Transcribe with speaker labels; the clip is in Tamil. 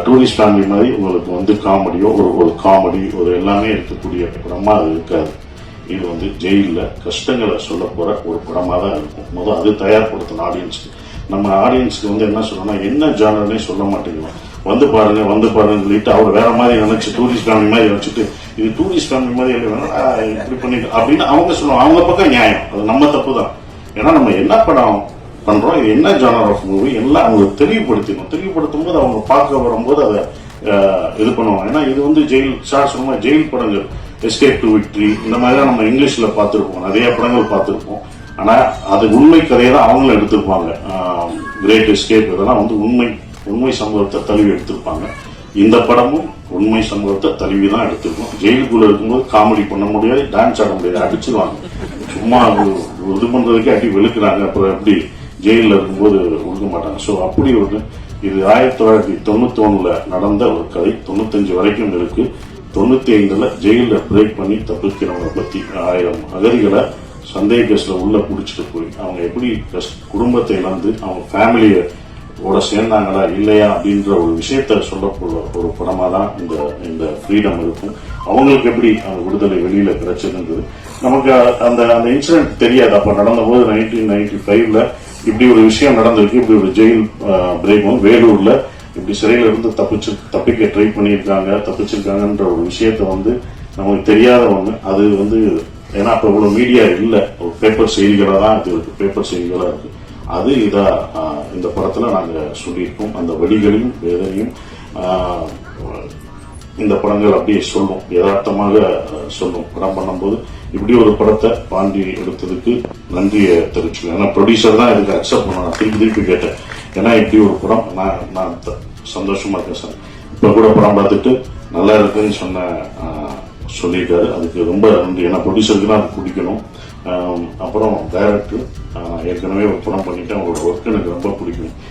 Speaker 1: டூரிஸ்ட் ஃபேமிலி மாதிரி உங்களுக்கு வந்து காமெடியோ ஒரு காமெடி ஒரு எல்லாமே இருக்கக்கூடிய படமா அது இருக்காது. இது வந்து ஜெயிலில் கஷ்டங்களை சொல்ல போற ஒரு படமா தான் இருக்கும். முதல் அது தயார்படுத்தணும் ஆடியன்ஸ்க்கு. நம்ம ஆடியன்ஸ்க்கு வந்து என்ன சொல்லணும்னா என்ன ஜானர்னே சொல்ல மாட்டேங்கிறோம். வந்து பாருங்க சொல்லிட்டு அவர் வேற மாதிரி நினைச்சு டூரிஸ்ட் ஃபேமிலி மாதிரி வச்சுட்டு இது டூரிஸ்ட் ஃபேமிலி மாதிரி இப்படி பண்ணி அப்படின்னு அவங்க சொல்லுவாங்க. அவங்க பக்கம் நியாயம், அது நம்ம தப்பு தான். ஏன்னா நம்ம என்ன படம் பண்றோம், இது என்ன ஜானர் ஆஃப் மூவி எல்லாம் அவங்களுக்கு தெளிவுபடுத்தும் போது அவங்க பார்க்க வரும்போது அதை இது பண்ணுவாங்க. ஏன்னா இது வந்து ஜெயில் சொன்ன ஜெயில் படங்கள், எஸ்கேப் டு விக்டரி, இந்த மாதிரிலாம் நம்ம இங்கிலீஷ்ல பார்த்திருப்போம், நிறைய படங்கள் பார்த்திருப்போம். ஆனா அது உண்மை கதையை தான் அவங்களும் எடுத்திருப்பாங்க. கிரேட் எஸ்கேப் இதெல்லாம் வந்து உண்மை சம்பவத்தை தழுவி எடுத்திருப்பாங்க. இந்த படமும் உண்மை சம்பவத்தை தழுவி தான் எடுத்திருக்கோம். ஜெயிலுக்குள்ள இருக்கும்போது காமெடி பண்ண முடியாது, டான்ஸ் ஆட முடியாது, அடிச்சிருவாங்க. சும்மா இது பண்றதுக்கே அடி வெளுக்குறாங்க. அப்புறம் எப்படி ஜெயிலில் இருக்கும்போது ஒழுக்க மாட்டாங்க. ஸோ அப்படி ஒரு இது 1991 நடந்த ஒரு கதை. 95 வரைக்கும் இருக்கு. 95 ஜெயிலில் பிரேக் பண்ணி தப்பிக்கிறவங்க பத்தி 1000 அகதிகளை சந்தேக கேஸ்ல உள்ள பிடிச்சிட்டு போய் அவங்க எப்படி குடும்பத்தை இழந்து அவங்க ஃபேமிலியோட சேர்ந்தாங்களா இல்லையா அப்படின்ற ஒரு விஷயத்த சொல்லப்போற ஒரு படமா தான் இந்த ஃப்ரீடம் இருக்கும். அவங்களுக்கு எப்படி அந்த விடுதலை வெளியில கிடைச்சதுன்றது நமக்கு அந்த இன்சிடென்ட் தெரியாது. அப்ப நடந்த போது 1995 இப்படி ஒரு விஷயம் நடந்திருக்கு. இப்படி ஒரு ஜெயில் பிரேக் வந்து வேலூர்ல இப்படி சிறையில இருந்து தப்பிக்க ட்ரை தப்பிச்சிருக்காங்கன்ற ஒரு விஷயத்த வந்து நமக்கு தெரியாத ஒண்ணு. அது வந்து ஏன்னா அப்ப இவ்வளவு மீடியா இல்ல, ஒரு பேப்பர் செய்திகளா தான் இது இருக்கு, பேப்பர் செய்திகளா இருக்கு. அது இந்த படத்துல நாங்க சொல்லியிருக்கோம். அந்த வழிகளையும் வேதனையும் இந்த படங்கள் அப்படியே சொல்லும், யதார்த்தமாக சொல்லும். படம் பண்ணும்போது இப்படி ஒரு படத்தை பாண்டி எடுத்ததுக்கு நன்றியை தெரிவிச்சுக்கேன். ஏன்னா ப்ரொடியூசர் தான் இதுக்கு அக்செப்ட் பண்ண. நான் திருப்பி கேட்டேன், ஏன்னா இப்படி ஒரு படம் நான் சந்தோஷமா இருக்கேன் சார். இப்ப கூட படம் பார்த்துட்டு நல்லா இருக்குன்னு சொல்லியிருக்காரு. அதுக்கு ரொம்ப நன்றி. ஏன்னா ப்ரொடியூசருக்கு தான் அது பிடிக்கணும். அப்புறம் டைரக்டர் ஏற்கனவே ஒரு படம் பண்ணிட்டு அவங்களோட ஒர்க் எனக்கு ரொம்ப பிடிக்கும்.